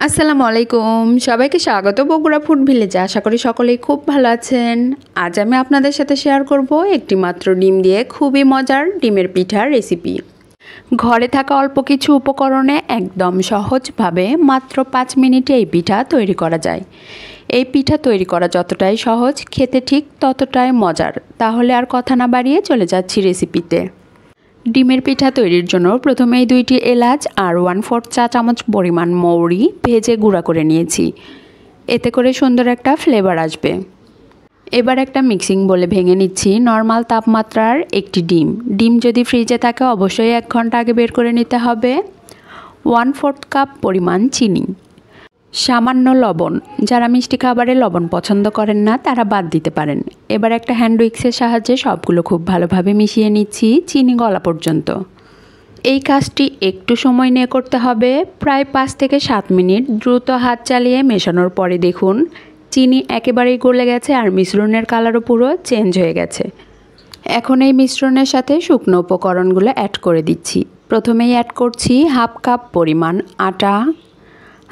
আসসালামু আলাইকুম, সবাইকে স্বাগত বগুড়া ফুড ভিলেজে। আশা করি সকলেই খুব ভালো আছেন। আজ আমি আপনাদের সাথে শেয়ার করব একটি মাত্র ডিম দিয়ে খুবই মজার ডিমের পিঠার রেসিপি। ঘরে থাকা অল্প কিছু উপকরণে একদম সহজভাবে মাত্র 5 মিনিটে এই পিঠা তৈরি করা যায়। এই পিঠা তৈরি করা যতটাই সহজ, খেতে ঠিক ততটাই মজার। তাহলে আর কথা না বাড়িয়ে চলে যাচ্ছি রেসিপিতে। ডিমের পিঠা তৈরির জন্য প্রথমেই 2টি এলাচ আর 1/4 চা চামচ পরিমাণ মৌরি ভেজে গুঁড়া করে নিয়েছি। এতে করে সুন্দর একটা ফ্লেভার আসবে। এবার একটা মিক্সিং বলে ভেঙে নিচ্ছি নর্মাল তাপমাত্রার একটি ডিম যদি ফ্রিজে থাকে অবশ্যই 1 ঘন্টা আগে বের করে নিতে হবে। 1/4 কাপ পরিমাণ চিনি, সামান্য লবণ। যারা মিষ্টি খাবারে লবণ পছন্দ করেন না তারা বাদ দিতে পারেন। এবার একটা হ্যান্ড উইক্সের সাহায্যে সবগুলো খুব ভালোভাবে মিশিয়ে নিচ্ছি চিনি গলা পর্যন্ত। এই কাজটি একটু সময় নিয়ে করতে হবে, প্রায় 5 থেকে 7 মিনিট দ্রুত হাত চালিয়ে মেশানোর পরে দেখুন চিনি একেবারেই গলে গেছে আর মিশ্রণের কালারও পুরো চেঞ্জ হয়ে গেছে। এখন এই মিশ্রণের সাথে শুকনো উপকরণগুলো অ্যাড করে দিচ্ছি। প্রথমেই অ্যাড করছি 1/2 কাপ পরিমাণ আটা,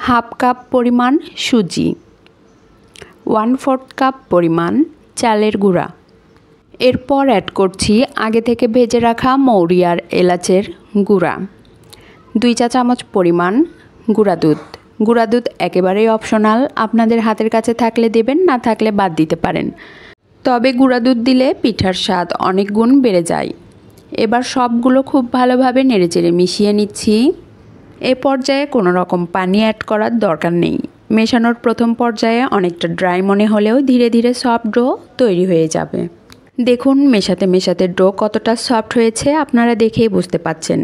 1/2 কাপ পরিমাণ সুজি, 1/4 কাপ পরিমাণ চালের গুঁড়া। এরপর অ্যাড করছি আগে থেকে ভেজে রাখা মৌরি আর এলাচের গুঁড়া, 2 চা চামচ পরিমাণ গুঁড়া দুধ একেবারেই অপশনাল, আপনাদের হাতের কাছে থাকলে দেবেন, না থাকলে বাদ দিতে পারেন। তবে গুঁড়া দুধ দিলে পিঠার স্বাদ অনেক গুণ বেড়ে যায়। এবার সবগুলো খুব ভালোভাবে নেড়েচেড়ে মিশিয়ে নিচ্ছি। এ পর্যায়ে কোনো রকম পানি অ্যাড করার দরকার নেই। মেশানোর প্রথম পর্যায়ে অনেকটা ড্রাই মনে হলেও ধীরে ধীরে সফট ডো তৈরি হয়ে যাবে। দেখুন মেশাতে মেশাতে ডো কতটা সফট হয়েছে আপনারা দেখেই বুঝতে পাচ্ছেন।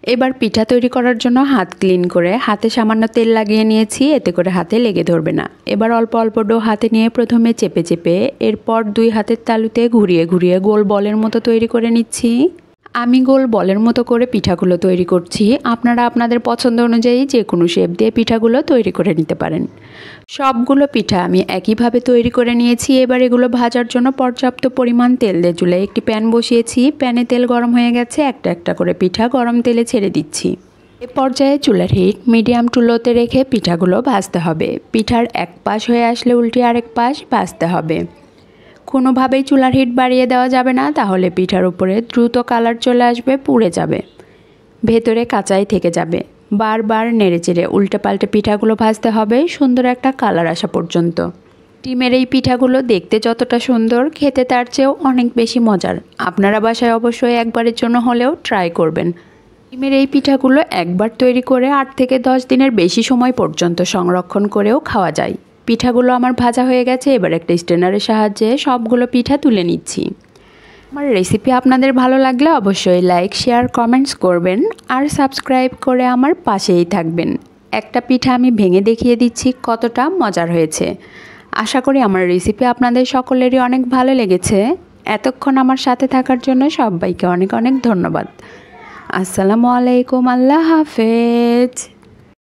এবার পিঠা তৈরি করার জন্য হাত ক্লিন করে হাতে সামান্য তেল লাগিয়ে নিয়েছি, এতে করে হাতে লেগে ধরবে না। এবার অল্প অল্প ডো হাতে নিয়ে প্রথমে চেপে চেপে এরপর 2 হাতের তালুতে ঘুরিয়ে ঘুরিয়ে গোল বলের মতো তৈরি করে নিচ্ছি। আমি গোল বলের মতো করে পিঠাগুলো তৈরি করছি। আপনারা আপনাদের পছন্দ অনুযায়ী যে কোনো শেপ দিয়ে পিঠাগুলো তৈরি করে নিতে পারেন। সবগুলো পিঠা আমি একইভাবে তৈরি করে নিয়েছি। এবার এগুলো ভাজার জন্য পর্যাপ্ত পরিমাণ তেল দিয়ে চুলায় একটি প্যান বসিয়েছি। প্যানে তেল গরম হয়ে গেছে, একটা একটা করে পিঠা গরম তেলে ছেড়ে দিচ্ছি। এ পর্যায়ে চুলার হিট মিডিয়াম টু লোতে রেখে পিঠাগুলো ভাজতে হবে। পিঠার এক পাশ হয়ে আসলে উল্টে আরেক পাশ ভাজতে হবে। কোনোভাবেই চুলার হিট বাড়িয়ে দেওয়া যাবে না, তাহলে পিঠার উপরে দ্রুত কালার চলে আসবে, পুড়ে যাবে, ভেতরে কাঁচাই থেকে যাবে। বারবার নেড়েচেড়ে উল্টে পাল্টে পিঠাগুলো ভাজতে হবে সুন্দর একটা কালার আসা পর্যন্ত। ডিমের এই পিঠাগুলো দেখতে যতটা সুন্দর, খেতে তার চেয়েও অনেক বেশি মজার। আপনারা বাসায় অবশ্যই একবারের জন্য হলেও ট্রাই করবেন। ডিমের এই পিঠাগুলো একবার তৈরি করে 8 থেকে 10 দিনের বেশি সময় পর্যন্ত সংরক্ষণ করেও খাওয়া যায়। পিঠাগুলো আমার ভাজা হয়ে গেছে, এবার একটা স্ট্রেনারের সাহায্যে সবগুলো পিঠা তুলে নিচ্ছি। আমার রেসিপি আপনাদের ভালো লাগলে অবশ্যই লাইক, শেয়ার, কমেন্টস করবেন আর সাবস্ক্রাইব করে আমার পাশেই থাকবেন। একটা পিঠা আমি ভেঙে দেখিয়ে দিচ্ছি কতটা মজার হয়েছে। আশা করি আমার রেসিপি আপনাদের সকলেরই অনেক ভালো লেগেছে। এতক্ষণ আমার সাথে থাকার জন্য সবাইকে অনেক অনেক ধন্যবাদ। আসসালামু আলাইকুম, আল্লাহ হাফেজ।